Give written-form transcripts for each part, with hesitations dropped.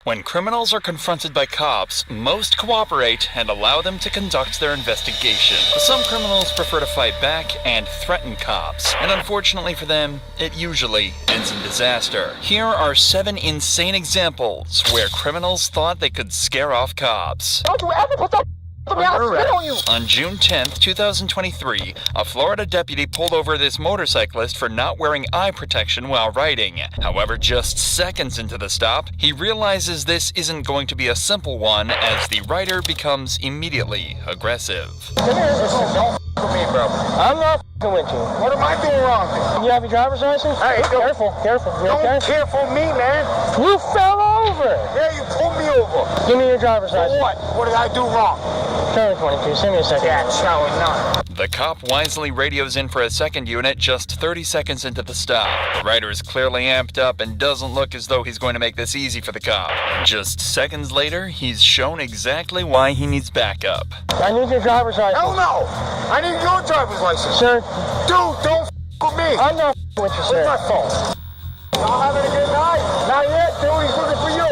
When criminals are confronted by cops, most cooperate and allow them to conduct their investigation. But some criminals prefer to fight back and threaten cops, and unfortunately for them, it usually ends in disaster. Here are 7 insane examples where criminals thought they could scare off cops. Don't you ever put that on you. On June 10th, 2023, a Florida deputy pulled over this motorcyclist for not wearing eye protection while riding. However, just seconds into the stop, he realizes this isn't going to be a simple one as the rider becomes immediately aggressive. Come here, listen, don't with me, bro. I'm not with you. What am I doing wrong? You have your driver's license? Hey, careful. Don't careful me, man. You fell over. Yeah, you pulled me over. Give me your driver's license. What? What did I do wrong? Turn 22, send me a second. Yeah, showing none. The cop wisely radios in for a second unit just 30 seconds into the stop. The rider is clearly amped up and doesn't look as though he's going to make this easy for the cop. And just seconds later, he's shown exactly why he needs backup. I need your driver's license. Hell no! I need your driver's license. Sir. Dude, don't with me. I'm not with you, sir. Where's my phone? Y'all having a good night? Not yet, dude. He's looking for you.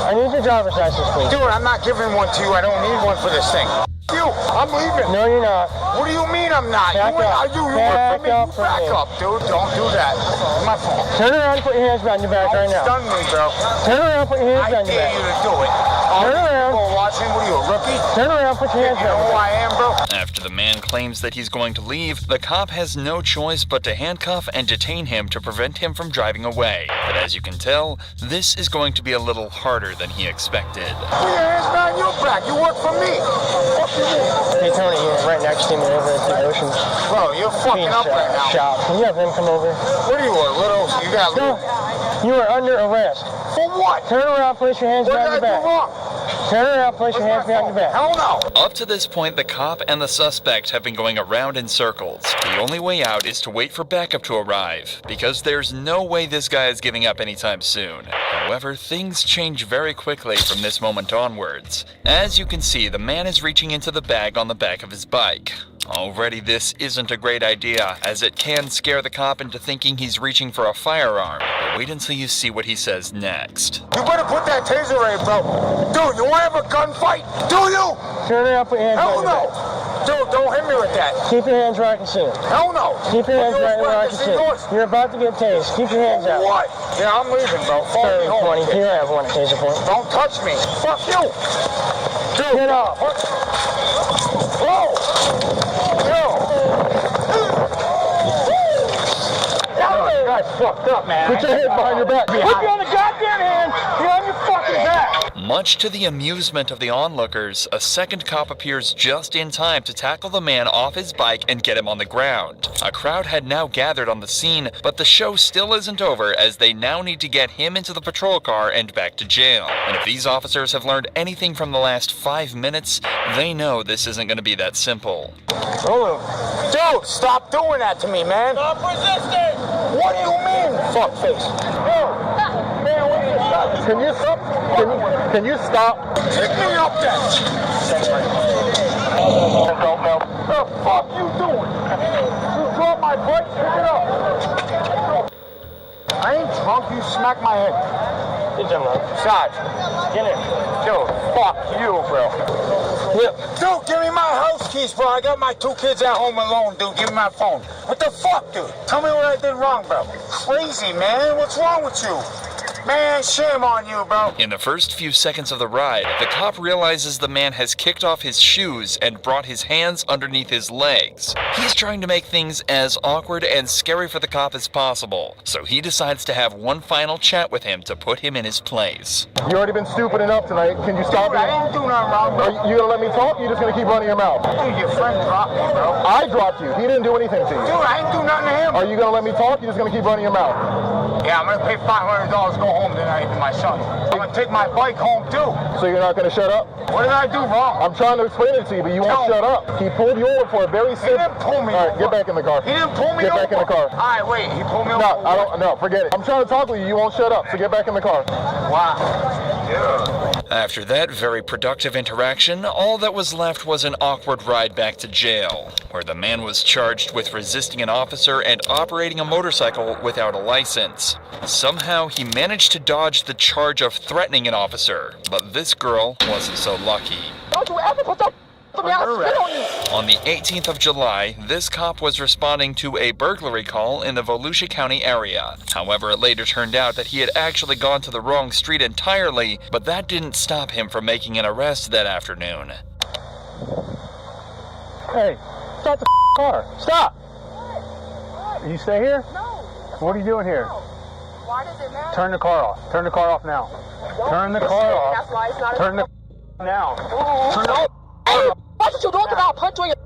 I need your driver's license, please. Dude, I'm not giving one to you. I don't need one for this thing. You, I'm leaving. No, you're not. What do you mean I'm not? Back up. You work for me. Back up, dude. Don't do that. My phone. Turn around and put your hands behind your back right now. Stun me, bro. Turn around and put your hands behind your back. I dare you to do it. Turn around. Watching. What are you, a rookie? Turn around and put your hands behind your back. You know who I am, bro? After the man claims that he's going to leave, the cop has no choice but to handcuff and detain him to prevent him from driving away. But as you can tell, this is going to be a little harder than he expected. Put your hands behind your back. You work for me. Hey Tony, you're right next to me over at the Ocean. Bro, you're fucking up right now. Shop. Can you have him come over? What are you, a little? You got little? You are under arrest. For what? Turn around, place your hands behind your back. What did I do wrong? Turn around, place your hands behind your back. Hell no! Up to this point, the cop and the suspect have been going around in circles. The only way out is to wait for backup to arrive, because there's no way this guy is giving up anytime soon. However, things change very quickly from this moment onwards. As you can see, the man is reaching into the bag on the back of his bike. Already this isn't a great idea, as it can scare the cop into thinking he's reaching for a firearm. But wait until you see what he says next. You better put that taser away, bro. Dude, you want to have a gunfight? Do you? Turn around, put your hands Hell no. Dude, don't hit me with that. Keep your hands where I can see them. Hell no. Keep your hands right where I can see them. You're about to get tased. Keep your hands out. What? Yeah, I'm leaving, bro. Follow me home. 20. Here, I have one taser point. Don't touch me. Fuck you. Dude, get off. Whoa. You guys fucked up, man. Put your hands behind your back. Put you on the goddamn hand. You're on your fucking back. Much to the amusement of the onlookers, a second cop appears just in time to tackle the man off his bike and get him on the ground. A crowd had now gathered on the scene, but the show still isn't over as they now need to get him into the patrol car and back to jail. And if these officers have learned anything from the last 5 minutes, they know this isn't going to be that simple. Dude, stop doing that to me, man. Stop resisting. What do you mean, fuckface? Man, what are you stop? Can you stop? Can you stop? Pick me up then. What the fuck you doing? You drop my bike, pick it up. I ain't drunk, you smack my head. Sarge, get in. Dude, fuck you, bro. Dude, give me my house keys, bro. I got my 2 kids at home alone, dude. Give me my phone. What the fuck, dude? Tell me what I did wrong, bro. Crazy, man. What's wrong with you? Man, shame on you, bro. In the first few seconds of the ride, the cop realizes the man has kicked off his shoes and brought his hands underneath his legs. He's trying to make things as awkward and scary for the cop as possible, so he decides to have one final chat with him to put him in his place. You already been stupid enough tonight. Can you stop? Dude, I didn't do nothing wrong, bro. Are you gonna let me talk? Or you just gonna keep running your mouth? Dude, your friend dropped me, bro. I dropped you. He didn't do anything to you. Dude, I didn't do nothing to him. Are you gonna let me talk? Or you just gonna keep running your mouth? Yeah, I'm gonna pay $500 to go home tonight with my son. I'm gonna take my bike home too. So you're not gonna shut up? What did I do wrong? I'm trying to explain it to you, but you won't shut up. He pulled you over for a very simple... He didn't pull me over. All right, get back in the car. He didn't pull me over? Get back in the car. All right, wait, he pulled me over? No, I don't, no, forget it. I'm trying to talk with you, you won't shut up, so get back in the car. Wow. Yeah. After that very productive interaction, all that was left was an awkward ride back to jail, where the man was charged with resisting an officer and operating a motorcycle without a license. Somehow, he managed to dodge the charge of threatening an officer, but this girl wasn't so lucky. Don't you ever put that on me, I'll spit on you. On the 18th of July, this cop was responding to a burglary call in the Volusia County area. However, it later turned out that he had actually gone to the wrong street entirely, but that didn't stop him from making an arrest that afternoon. Hey, start the car. Stop! You stay here? No. What are you doing here? Why does it matter? Turn the car off. Turn the car off now. Turn the car off. That's why it's not Turn the now. Turn the Hey, watch what you doing, because I'll punch you in your...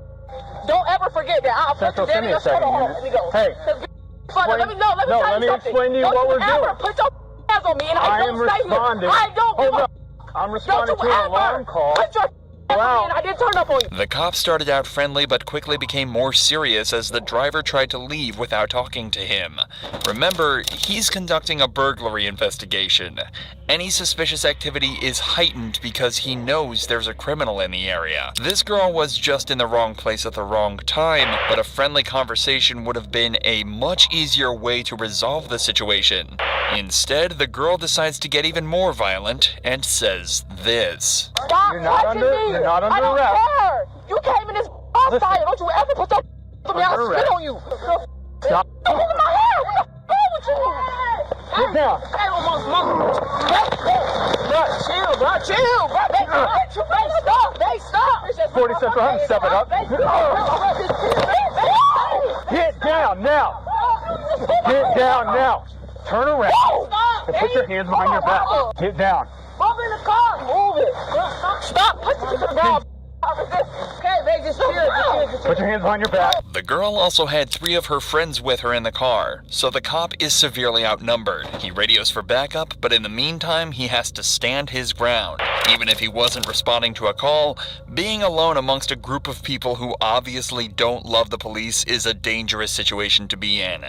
Don't ever forget that. I'll punch you Central, in send me your a second. shoulder. Let me go. Hey. Let me tell you something. Explain to you what we're Don't you ever doing. put your hands on me, and I don't stay responding. here. I don't give Hold a... up. I'm Don't responding you to an ever alarm call. put your hands on me, and I didn't turn up on you. The cop started out friendly but quickly became more serious as the driver tried to leave without talking to him. Remember, he's conducting a burglary investigation. Any suspicious activity is heightened because he knows there's a criminal in the area. This girl was just in the wrong place at the wrong time, but a friendly conversation would have been a much easier way to resolve the situation. Instead, the girl decides to get even more violent and says this. Stop You're not touching under- me. you're not under I don't arrest. care. You came in this fire. Don't you ever put your on me. I'll Under spit arrest. on you. Stop. Don't look at my hair. What the fuck with you? Get down. Hey, mama. Chill, bro. Chill, bro. They stop. They stop. 40 Central, I'm stepping up. Get down now. Get down now. Turn around and put your hands behind your back. Get down. Move in the car. Move it. Stop. Put the ground. Okay, babe, just chill. Put your hands behind your back. The girl also had 3 of her friends with her in the car, so the cop is severely outnumbered. He radios for backup, but in the meantime, he has to stand his ground. Even if he wasn't responding to a call, being alone amongst a group of people who obviously don't love the police is a dangerous situation to be in.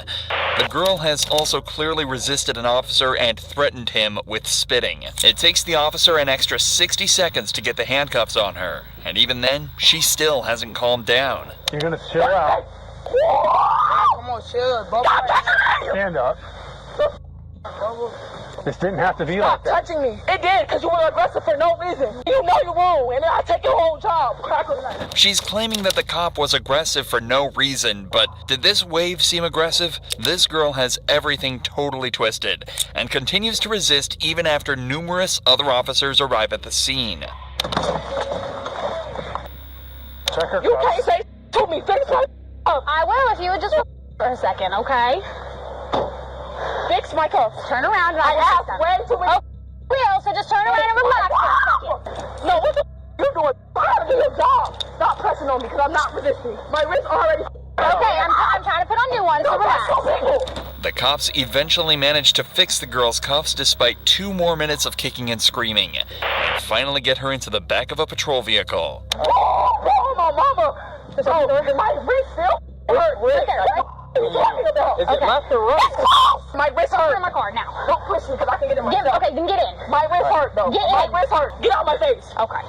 The girl has also clearly resisted an officer and threatened him with spitting. It takes the officer an extra 60 seconds to get the handcuffs on her, and even then, she still hasn't calmed down. You're gonna chill out. Come on, chill, Bubba. Stand up. This didn't have to be like Stop that. touching me. It did, because you were aggressive for no reason. You know you're wrong, and then I take your whole job. She's claiming that the cop was aggressive for no reason, but did this wave seem aggressive? This girl has everything totally twisted, and continues to resist even after numerous other officers arrive at the scene. Check her You cuffs. can't say to me. Fix my up. I will if you would just for a second, okay? Fix my cuffs. Turn around and I I'll asked fix them. way too many. Will, so just turn around and relax for a second. No, what the you doing? I gotta do your job. Stop pressing on me, because I'm not resisting. My wrist already. Okay, I'm trying to put on new ones, so No, relax. that's so people. The cops eventually managed to fix the girl's cuffs despite 2 more minutes of kicking and screaming, and finally get her into the back of a patrol vehicle. Oh, my mama. Oh, my wrist still hurt. What are you talking about? Is it left or right? My wrist Get hurt. in my car now. Don't push me, because I can get in myself. Okay, then get in. My wrist hurt, though. Get My in. wrist hurt. Get out my face. Okay.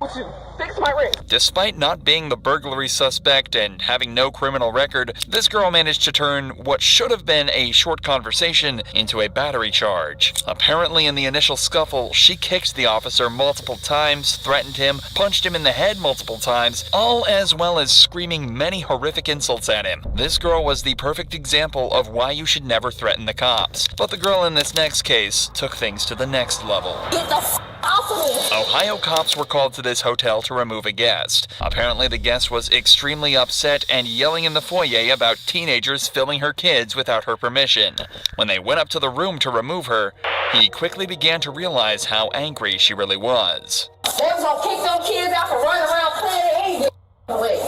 With you. Fix my wrist. Despite not being the burglary suspect and having no criminal record, this girl managed to turn what should have been a short conversation into a battery charge. Apparently, in the initial scuffle, she kicked the officer multiple times, threatened him, punched him in the head multiple times, all as well as screaming many horrific insults at him. This girl was the perfect example of why you should never threaten the cops. But the girl in this next case took things to the next level. Get the off of me. Ohio cops were called to this hotel to remove a guest. Apparently, the guest was extremely upset and yelling in the foyer about teenagers filming her kids without her permission. When they went up to the room to remove her, he quickly began to realize how angry she really was. They was gonna kick them kids out for running around playing. They ain't away.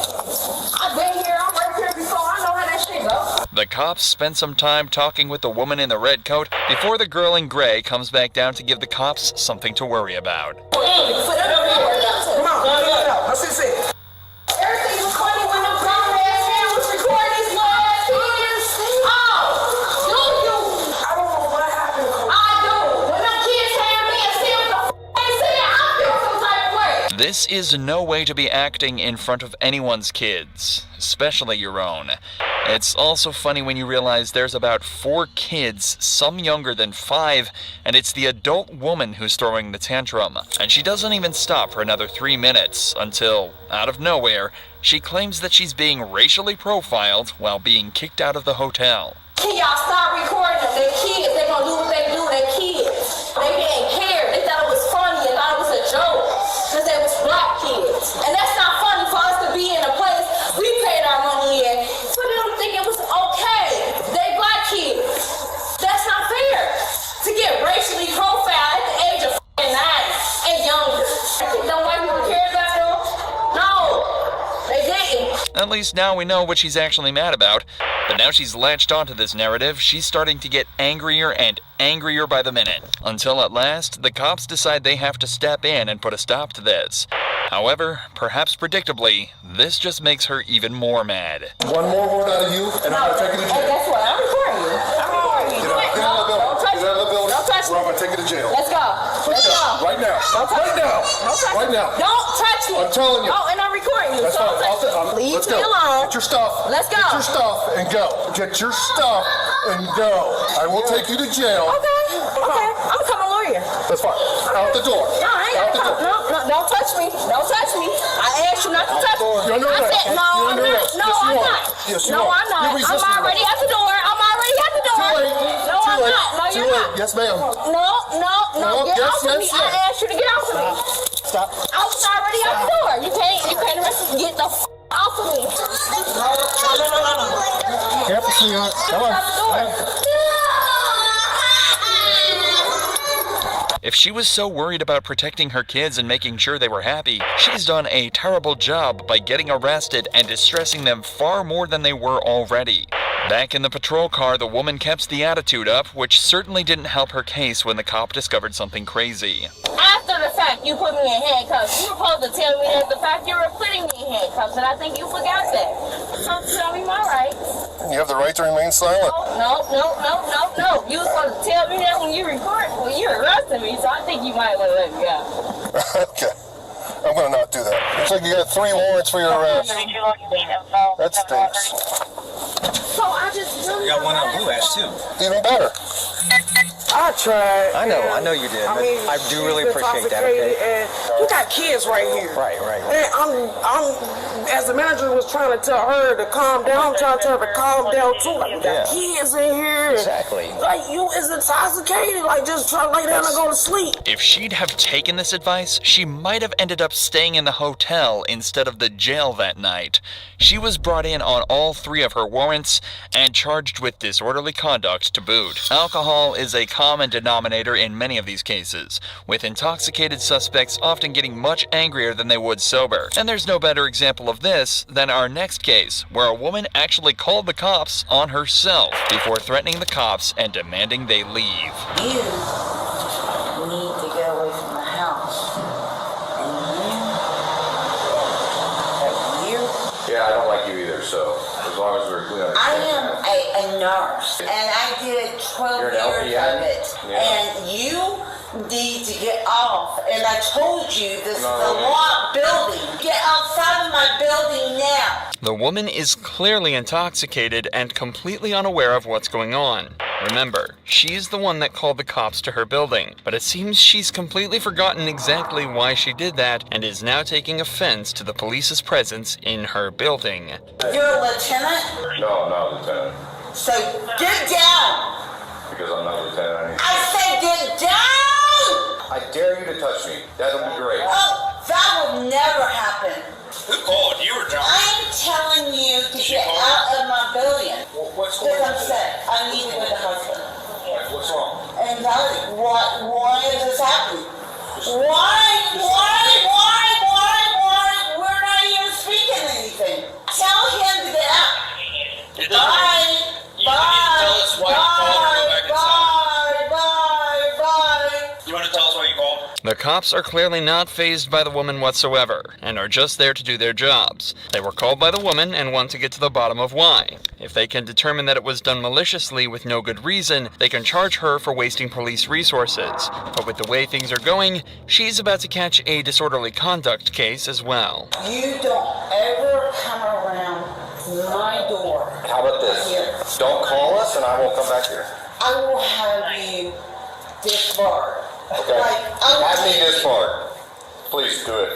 I've been here. I'm right here before. I know how that shit go. The cops spent some time talking with the woman in the red coat before the girl in gray comes back down to give the cops something to worry about. Come on, everything was funny when them grown ass men was recording these little ass kids. Oh, do you? I don't know what happened. I do. When them kids had me and see what the f*** they This is no way to be acting in front of anyone's kids, especially your own. It's also funny when you realize there's about 4 kids, some younger than 5, and it's the adult woman who's throwing the tantrum. And she doesn't even stop for another 3 minutes until, out of nowhere, she claims that she's being racially profiled while being kicked out of the hotel. Can y'all stop recording them? They're kids. They're gonna do what they do. They're kids. They didn't care. They thought it was funny. They thought it was a joke. Because they was black kids. And that's not funny for us to be in a place we paid our money in. For them to think it was okay. They black kids. That's not fair. To get racially profiled at the age of 9 and younger. Don't white people care about them? No. They didn't. At least now we know what she's actually mad about. But now she's latched onto this narrative, she's starting to get angrier and angrier by the minute. Until at last, the cops decide they have to step in and put a stop to this. However, perhaps predictably, this just makes her even more mad. One more word out of you, and I'm gonna take it to jail. Hey, guess what? I'm recording you. I'm recording you. Get out of the building. Don't touch Get out of the building. Don't touch Or I'm gonna take it to jail. Let's go. Let's go. Right now. Don't touch Right now. Don't touch Right me. now. Don't touch me. I'm telling you. Oh, and I'm recording you. That's So fine. leave Let's me go. alone. Get your stuff. Let's go. Get your stuff and go. Get your stuff and go. I will take you to jail. Okay. Okay. I'm becoming a lawyer. That's fine. Out the door. No, I ain't Out the gonna door. come. No, don't touch me. Don't touch me. I asked you not to touch me. You're under I arrest. said, no, You're I'm under not. arrest. No, Yes, you I'm are. not. Yes, you no, are. I'm not. You're I'm resisting already at the door. I'm already at the door. Too late. No, Too I'm late. not. No, Too you're late. not. Yes, ma'am. No. Get yes, off of me. yes, I yes. asked you to get off of me. Stop. I was already at the door. You can't arrest me. Get the off of me. No. Careful, sweetheart. Come on. Out the door. If she was so worried about protecting her kids and making sure they were happy, she's done a terrible job by getting arrested and distressing them far more than they were already. Back in the patrol car, the woman kept the attitude up, which certainly didn't help her case when the cop discovered something crazy. After the fact, you put me in handcuffs. You were supposed to tell me that the fact you were putting me in handcuffs, and I think you forgot that. So tell me my rights. You have the right to remain silent. No. You were supposed to tell me that when you arrested me, so I think you might want to let me go. Okay. I'm gonna not do that. Looks like you got 3 warrants for your arrest. That stinks. So I just really You got one on Blue Ash too. Even better. I tried. I know you did. But I do really she's appreciate that. intoxicated, Okay. And you got kids right here. Right. And I'm, as the manager was trying to tell her to calm down, I'm trying to tell her to calm down too. Like, we got kids in here. Exactly. Like, you is intoxicated. Like, just try to lay down and go to sleep. If she'd have taken this advice, she might have ended up staying in the hotel instead of the jail that night. She was brought in on all 3 of her warrants and charged with disorderly conduct to boot. Alcohol is a common denominator in many of these cases, with intoxicated suspects often getting much angrier than they would sober. And there's no better example of this than our next case, where a woman actually called the cops on herself before threatening the cops and demanding they leave. You need to get away from the house. And you, Yeah, I don't like you either, so as long as we're clear. I am a nurse, and I did 12 You're an years LPN? of it. Yeah. And you need to get off. And I told you, this is No, a no. locked building. Get outside of my building now. The woman is clearly intoxicated and completely unaware of what's going on. Remember, she's the one that called the cops to her building, but it seems she's completely forgotten exactly why she did that and is now taking offense to the police's presence in her building. You're a lieutenant, No, I'm not lieutenant. so get down. Because I'm not lieutenant. I said get down! I dare you to touch me. That'll be great. Oh, that will never happen. Who called? You or John? I'm telling you to get out of my building. What's Because I'm sick. I need to go to the hospital. What's wrong? Anxiety. Why is this happening? Why? We're not even speaking anything. Tell him to get out. It doesn't- Bye. You don't need to tell us why you called or go back inside. Bye. You want to tell us why you called? The cops are clearly not fazed by the woman whatsoever, and are just there to do their jobs. They were called by the woman and want to get to the bottom of why. If they can determine that it was done maliciously with no good reason, they can charge her for wasting police resources. But with the way things are going, she's about to catch a disorderly conduct case as well. You don't ever come around my door. How about this? Here. Don't call us and I won't come back here. I will have you disbarred. Okay. Have me disbarred. Please do it.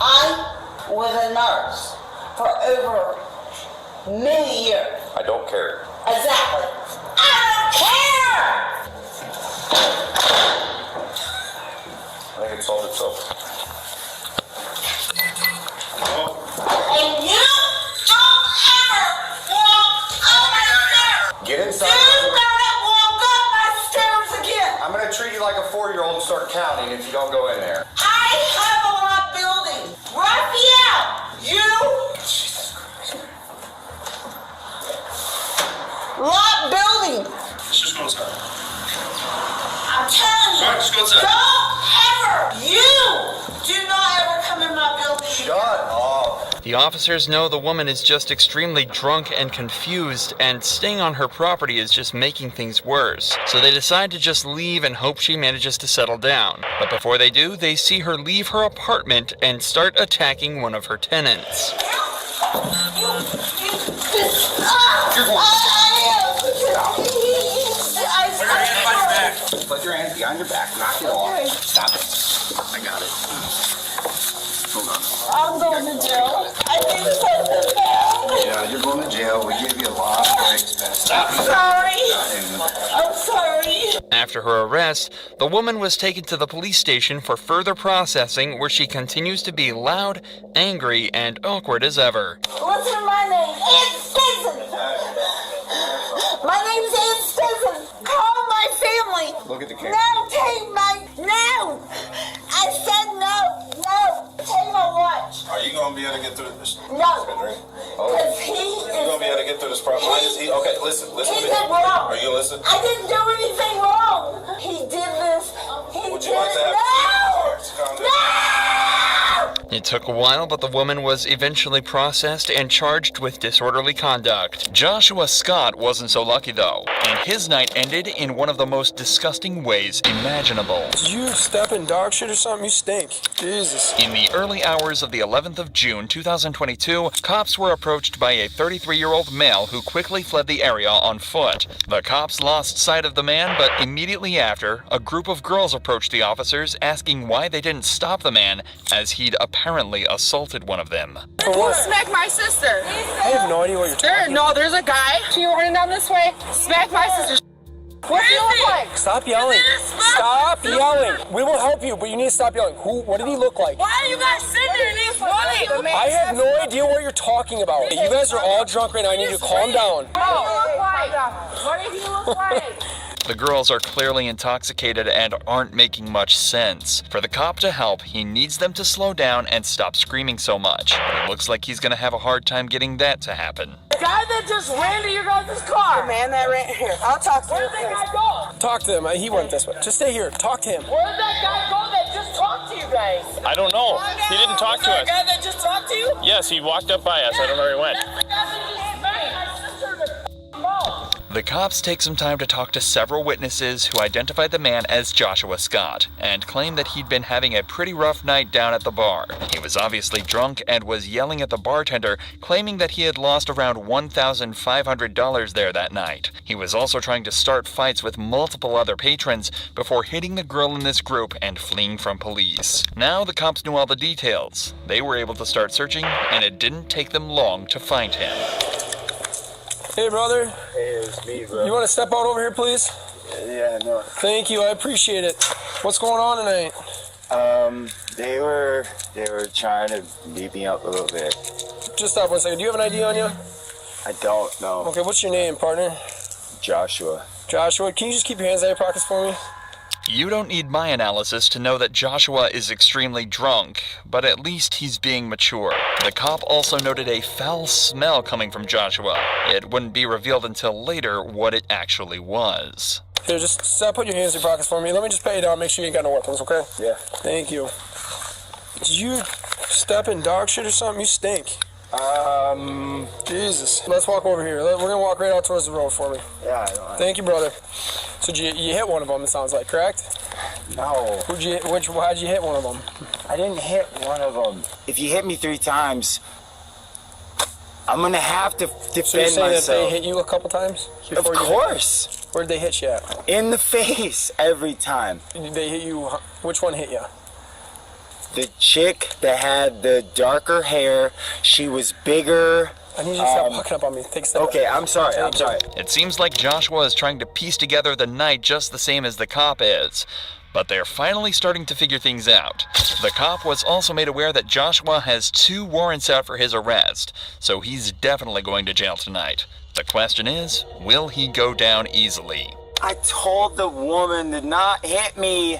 I was a nurse for over many years. I don't care. Exactly. I don't care! I think it solved itself. And you don't ever walk up my stairs! Get inside. You gotta walk up my stairs again! I'm gonna treat you like a 4-year-old and start counting if you don't go in there. I have a lot building. Raphael, you lot building. Let's just go inside. I'm telling you. All right, just go inside. Don't ever. You do not ever come in my building. Shut up. The officers know the woman is just extremely drunk and confused, and staying on her property is just making things worse. So they decide to just leave and hope she manages to settle down. But before they do, they see her leave her apartment and start attacking one of her tenants. Put your hands behind your back. Knock it off. Stop it. I got it. Hold on. I'm going to jail. I think something bad. Yeah, you're going to jail. We give you a lot of breaks. Stop it. Sorry. I'm sorry. After her arrest, the woman was taken to the police station for further processing, where she continues to be loud, angry, and awkward as ever. What's my name? Ed Stinson. My name's Ed Stinson. Call my family. Look at the camera. No, take my... No. I said no. No. Take my watch. Are you going to be able to get through this? No. Oh. Because he You're going to be able to get through this problem. Why is he? Okay, listen He to me. did wrong. Are you listening? I didn't do anything wrong. He did this. He Would did you like to have it. calm down? No! It took a while, but the woman was eventually processed and charged with disorderly conduct. Joshua Scott wasn't so lucky though, and his night ended in one of the most disgusting ways imaginable. Did you step in dog shit or something? You stink. Jesus. In the early hours of the 11th of June 2022, cops were approached by a 33-year-old male who quickly fled the area on foot. The cops lost sight of the man, but immediately after, a group of girls approached the officers asking why they didn't stop the man, as he'd apparently assaulted one of them. For what? Smack my sister. I have no idea what you're talking No, there's a guy. She running down this way. Smack my sister. What do you look like? Stop yelling. Stop yelling. We will help you, but you need to stop yelling. What did he look like? Why are you guys sitting there and he's running? I have no idea what you're talking about. You guys are all drunk right now. I need you to calm down. What did he look like? The girls are clearly intoxicated and aren't making much sense. For the cop to help, he needs them to slow down and stop screaming so much. But it looks like he's gonna have a hard time getting that to happen. The guy that just ran to your guys' car. The man that ran here. I'll talk to him. Where did that guy go? Talk to him. He went this way. Just stay here. Talk to him. Where did that guy go that just talked to you guys? I don't know. He didn't talk to us. The guy that just talked to you? Yes, he walked up by us. I don't know where he went. That's the guy that just smacked my sister in the mouth. The cops take some time to talk to several witnesses who identified the man as Joshua Scott and claim that he'd been having a pretty rough night down at the bar. He was obviously drunk and was yelling at the bartender, claiming that he had lost around $1,500 there that night. He was also trying to start fights with multiple other patrons before hitting the girl in this group and fleeing from police. Now the cops knew all the details. They were able to start searching, and it didn't take them long to find him. Hey, brother. Hey, it's me, bro. You want to step out over here, please? Yeah, no. Thank you. I appreciate it. What's going on tonight? They were trying to beat me up a little bit. Just stop 1 second. Do you have an ID on you? I don't know. Okay, what's your name, partner? Joshua. Joshua. Can you just keep your hands out of your pockets for me? You don't need my analysis to know that Joshua is extremely drunk, but at least he's being mature. The cop also noted a foul smell coming from Joshua. It wouldn't be revealed until later what it actually was. Here, just put your hands in your pockets for me. Let me just pay you down. Make sure you ain't got no weapons, okay? Yeah. Thank you. Did you step in dog shit or something? You stink. Jesus. Let's walk over here. We're gonna walk right out towards the road for me. Yeah. Thank you, brother. So you hit one of them, it sounds like, correct? No. How'd you hit one of them? I didn't hit one of them. If you hit me 3 times, I'm gonna have to defend So you're saying myself. that they hit you a couple times? Of course. Where'd they hit you at? In the face every time. They hit you, which one hit you? The chick that had the darker hair, she was bigger. I need you to stop fucking up on me. Take a step Okay, back. I'm sorry. It seems like Joshua is trying to piece together the night just the same as the cop is. But they're finally starting to figure things out. The cop was also made aware that Joshua has 2 warrants out for his arrest, so he's definitely going to jail tonight. The question is, will he go down easily? I told the woman to not hit me.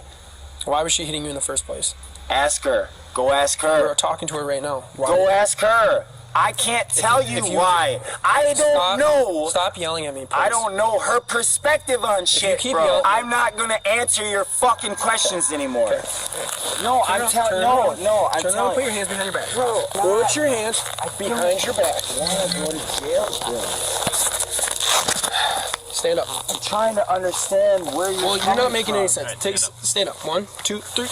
Why was she hitting you in the first place? Ask her. Go ask her. We're talking to her right now. Why? Go ask her. I can't tell you why. I don't know. Stop yelling at me, please. I don't know her perspective on shit, bro. I'm not gonna answer your fucking questions anymore. Okay. No, I'm telling. No, I'm telling. telling. Put your hands behind your back. Bro, put your hands behind your back. I wanna go to jail, bro. Stand up. I'm trying to understand where you're. Well, you're not making any sense. Stand up. 1, 2, 3.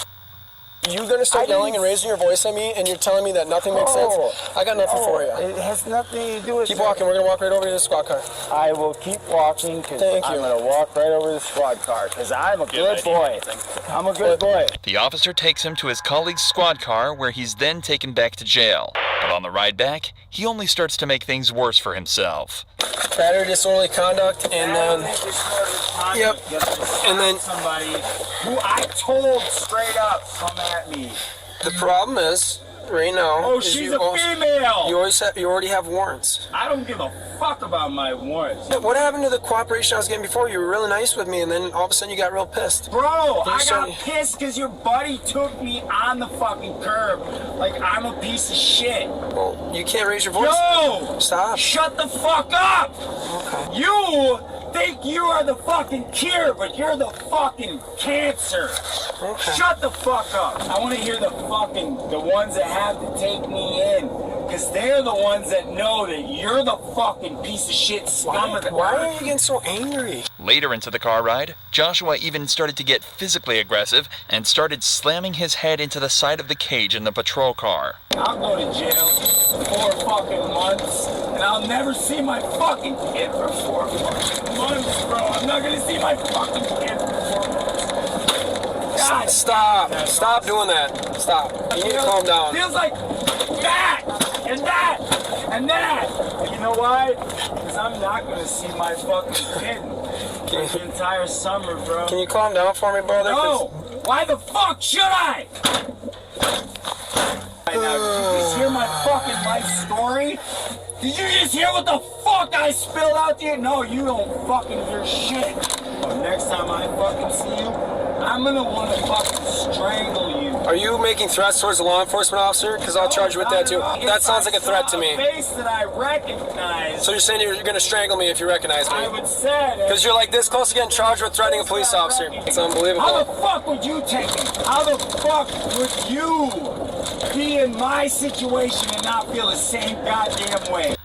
You're gonna start yelling and raising your voice at me, and you're telling me that nothing makes sense? I got nothing for you. It has nothing to do with. Keep walking. We're gonna walk right over to the squad car. I will keep walking because I'm gonna walk right over to the squad car because I'm a good boy. I'm a good boy. The officer takes him to his colleague's squad car, where he's then taken back to jail. But on the ride back, he only starts to make things worse for himself. Battery, disorderly conduct, and then. Yep. And then. Somebody who I told straight up come at me. The problem is, right now. Oh, she's a female. You already have warrants. I don't give a fuck about my warrants. What happened to the cooperation I was getting before? You were really nice with me, and then all of a sudden you got real pissed. Bro, I got pissed because your buddy took me on the fucking curb like I'm a piece of shit. Well, you can't raise your voice. Yo! Stop. Shut the fuck up! Okay. You think you are the fucking cure, but you're the fucking cancer. Okay. Shut the fuck up. I want to hear the ones that have to take me in. Because they're the ones that know that you're the fucking piece of shit scum of the Why are you getting so angry? Later into the car ride, Joshua even started to get physically aggressive and started slamming his head into the side of the cage in the patrol car. I'll go to jail 4 fucking months, and I'll never see my fucking kid for 4 fucking months, bro. I'm not gonna see my fucking kid for 4 months. God, Stop doing that. Stop. You need to calm down. Feels like that, and that, and that. And you know why? Because I'm not gonna see my fucking kid for the entire summer, bro. Can you calm down for me, brother? No! Why the fuck should I? Right now, did you just hear my fucking life story? Did you just hear what the fuck I spilled out to you? No, you don't fucking hear shit. Next time I fucking see you, I'm gonna want to fucking strangle you. Are you making threats towards a law enforcement officer? Because I'll charge you with that too. That sounds like a threat to me. Face that I recognize. So you're saying you're going to strangle me if you recognize me? I would say. Because you're like this close to getting charged with threatening a police officer. It's unbelievable. How the fuck would you take it? How the fuck would you be in my situation and not feel the same goddamn way?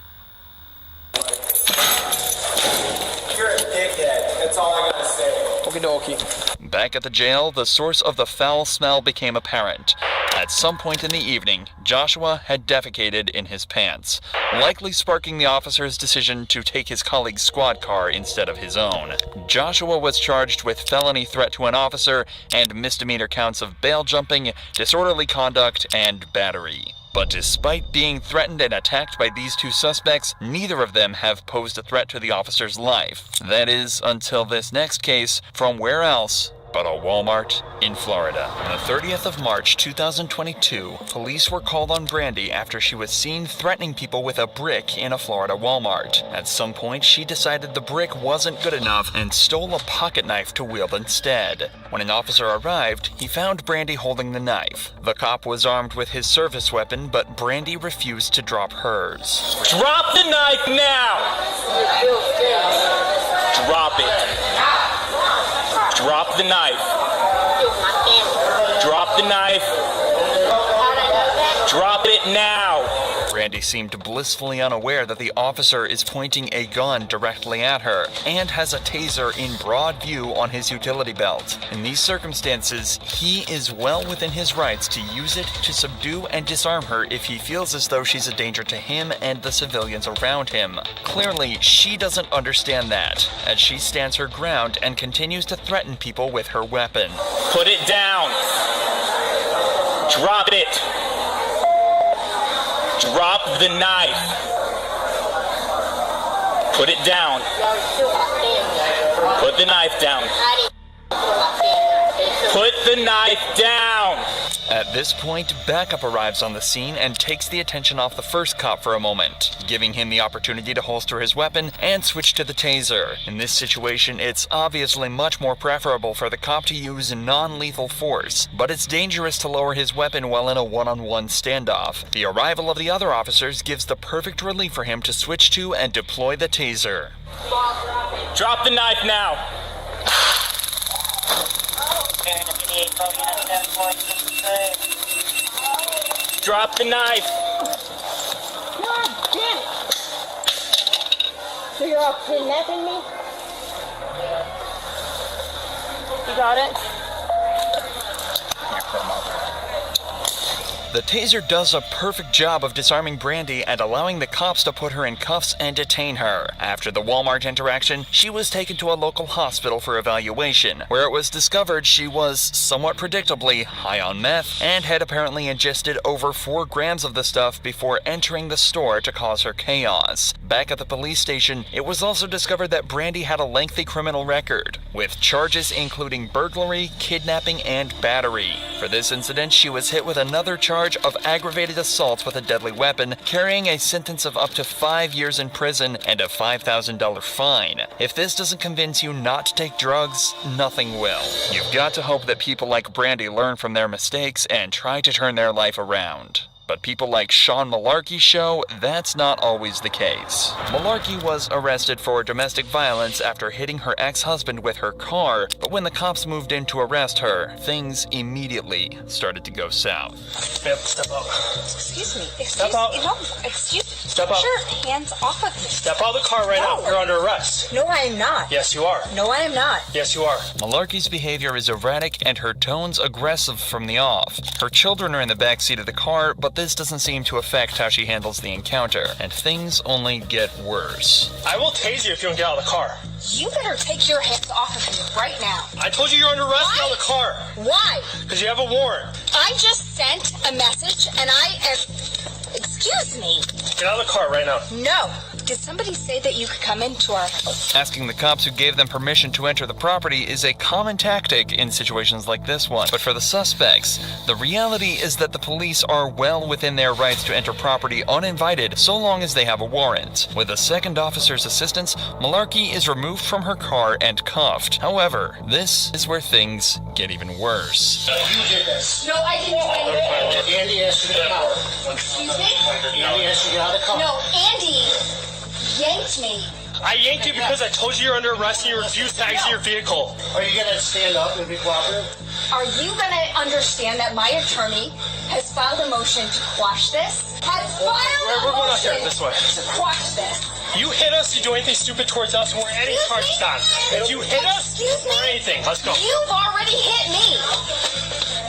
You're a dickhead. That's all I gotta say. Okie dokie. Back at the jail, the source of the foul smell became apparent. At some point in the evening, Joshua had defecated in his pants, likely sparking the officer's decision to take his colleague's squad car instead of his own. Joshua was charged with felony threat to an officer and misdemeanor counts of bail jumping, disorderly conduct, and battery. But despite being threatened and attacked by these 2 suspects, neither of them have posed a threat to the officer's life. That is, until this next case, from where else but a Walmart in Florida. On the 30th of March 2022, police were called on Brandy after she was seen threatening people with a brick in a Florida Walmart. At some point, she decided the brick wasn't good enough and stole a pocket knife to wield instead. When an officer arrived, he found Brandy holding the knife. The cop was armed with his service weapon, but Brandy refused to drop hers. Drop the knife now! Drop it. Drop the knife. Drop the knife. Drop it now. Brandy seemed blissfully unaware that the officer is pointing a gun directly at her and has a taser in broad view on his utility belt. In these circumstances, he is well within his rights to use it to subdue and disarm her if he feels as though she's a danger to him and the civilians around him. Clearly, she doesn't understand that, as she stands her ground and continues to threaten people with her weapon. Put it down. Drop it. Drop the knife. Put it down. Put the knife down. Put the knife down. At this point, backup arrives on the scene and takes the attention off the first cop for a moment, giving him the opportunity to holster his weapon and switch to the taser. In this situation, it's obviously much more preferable for the cop to use non-lethal force, but it's dangerous to lower his weapon while in a one-on-one standoff. The arrival of the other officers gives the perfect relief for him to switch to and deploy the taser. Drop the knife now. Drop the knife. God damn it! So you're all kidnapping me? You got it? The taser does a perfect job of disarming Brandy and allowing the cops to put her in cuffs and detain her. After the Walmart interaction, she was taken to a local hospital for evaluation, where it was discovered she was, somewhat predictably, high on meth and had apparently ingested over 4 grams of the stuff before entering the store to cause her chaos. Back at the police station, it was also discovered that Brandy had a lengthy criminal record, with charges including burglary, kidnapping, and battery. For this incident, she was hit with another charge of aggravated assault with a deadly weapon, carrying a sentence of up to 5 years in prison and a $5,000 fine. If this doesn't convince you not to take drugs, nothing will. You've got to hope that people like Brandy learn from their mistakes and try to turn their life around. But people like Sean Malarkey show that's not always the case. Malarkey was arrested for domestic violence after hitting her ex-husband with her car, but when the cops moved in to arrest her, things immediately started to go south. Ma'am, step out. Excuse me. Step out. No, excuse me. Step out. Put your hands off of me. Step out of the car right now. You're under arrest. No, I am not. Yes, you are. No, I am not. Yes, you are. Malarkey's behavior is erratic and her tones aggressive from the off. Her children are in the backseat of the car, but this doesn't seem to affect how she handles the encounter, and things only get worse. I will tase you if you don't get out of the car. You better take your hands off of me right now. I told you you're under arrest. Get out of the car. Why? Because you have a warrant. I just sent a message and I am... Excuse me. Get out of the car right now. No. Did somebody say that you could come into our... Asking the cops who gave them permission to enter the property is a common tactic in situations like this one. But for the suspects, the reality is that the police are well within their rights to enter property uninvited so long as they have a warrant. With a second officer's assistance, Malarkey is removed from her car and cuffed. However, this is where things get even worse. You did this. No, I didn't do anything. Andy asked you to get out. Excuse me? Andy asked you to get out of the car. No, Andy yanked me. I yanked you because I told you you're under arrest and you refused to exit your vehicle. Are you going to stand up and be cooperative? Are you going to understand that my attorney has filed a motion to quash this? We're going out here this way. To quash this. You hit us, you do anything stupid towards us, and we're any charges on. If you hit us, or anything, let's go. You've already hit me.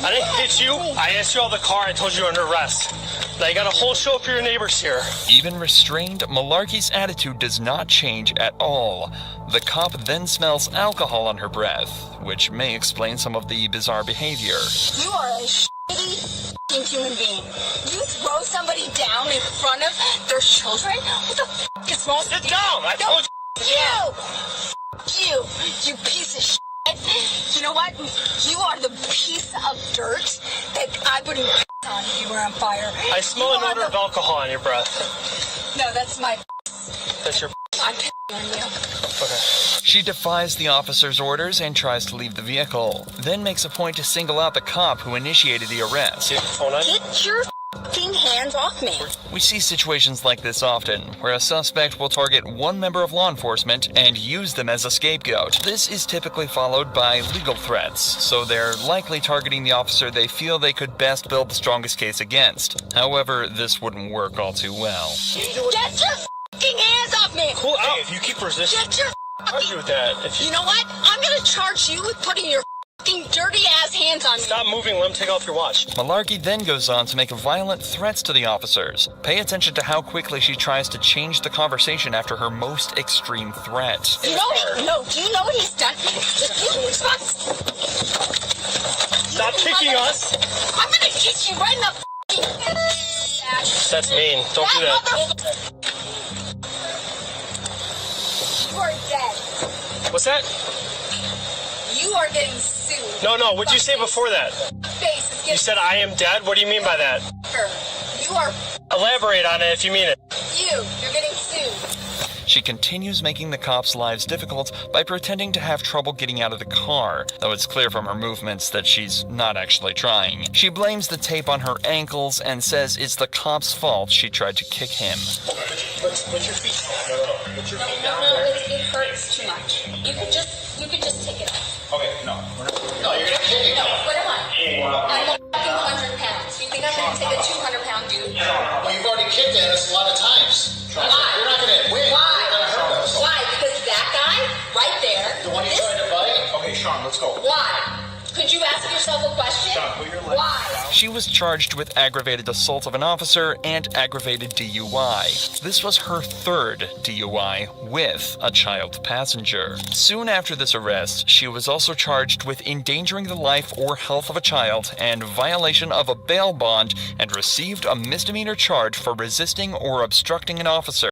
I didn't hit you. I asked you out of the car. I told you you're under arrest. Now you got a whole show for your neighbors here. Even restrained, Malarkey's attitude does not change at all. The cop then smells alcohol on her breath, which may explain some of the bizarre behavior. You are a shitty f***ing human being. You throw somebody down in front of their children? What the f*** is wrong? Sit down! I told you! You piece of shit. You know what? You are the piece of dirt that I wouldn't on if you were on fire. I smell an odor of alcohol on your breath. No, that's my... That's your... I'm on you. She defies the officer's orders and tries to leave the vehicle, then makes a point to single out the cop who initiated the arrest. Get your f***ing hands off me. We see situations like this often, where a suspect will target one member of law enforcement and use them as a scapegoat. This is typically followed by legal threats, so they're likely targeting the officer they feel they could best build the strongest case against. However, this wouldn't work all too well. Get your f***ing hands off me. Cool out. Hey, if you keep resisting, Get your argue with that. You know what? I'm gonna charge you with putting your f***ing dirty ass hands on me. Stop moving, let him take off your watch. Malarkey then goes on to make violent threats to the officers. Pay attention to how quickly she tries to change the conversation after her most extreme threat. Do you know what he's done? Stop kicking us. I'm gonna kick you right in the f***ing That's mean. Don't do that. You are dead. What's that? You are getting sued. No, what'd you say before that? You said I am dead? What do you mean by that? You are... Elaborate on it if you mean it. You're getting sued. She continues making the cops' lives difficult by pretending to have trouble getting out of the car, though it's clear from her movements that she's not actually trying. She blames the tape on her ankles and says it's the cop's fault she tried to kick him. Put your feet down. Put your feet down. No, it hurts too much. You could just take it off. Okay, no, you're gonna kick it. No, what am I? I'm a fucking 100 pounds. You think I'm gonna take a 200-pound dude? Well, you've already kicked at us a lot of times. Why? You're not gonna win. Why? You're gonna hurt us. Why? Because that guy, right there. The one you tried to fight? Okay, Sean, let's go. Why? Could you ask yourself a question? Sean, put your leg Why? She was charged with aggravated assault of an officer and aggravated DUI. This was her third DUI with a child passenger. Soon after this arrest, she was also charged with endangering the life or health of a child and violation of a bail bond and received a misdemeanor charge for resisting or obstructing an officer.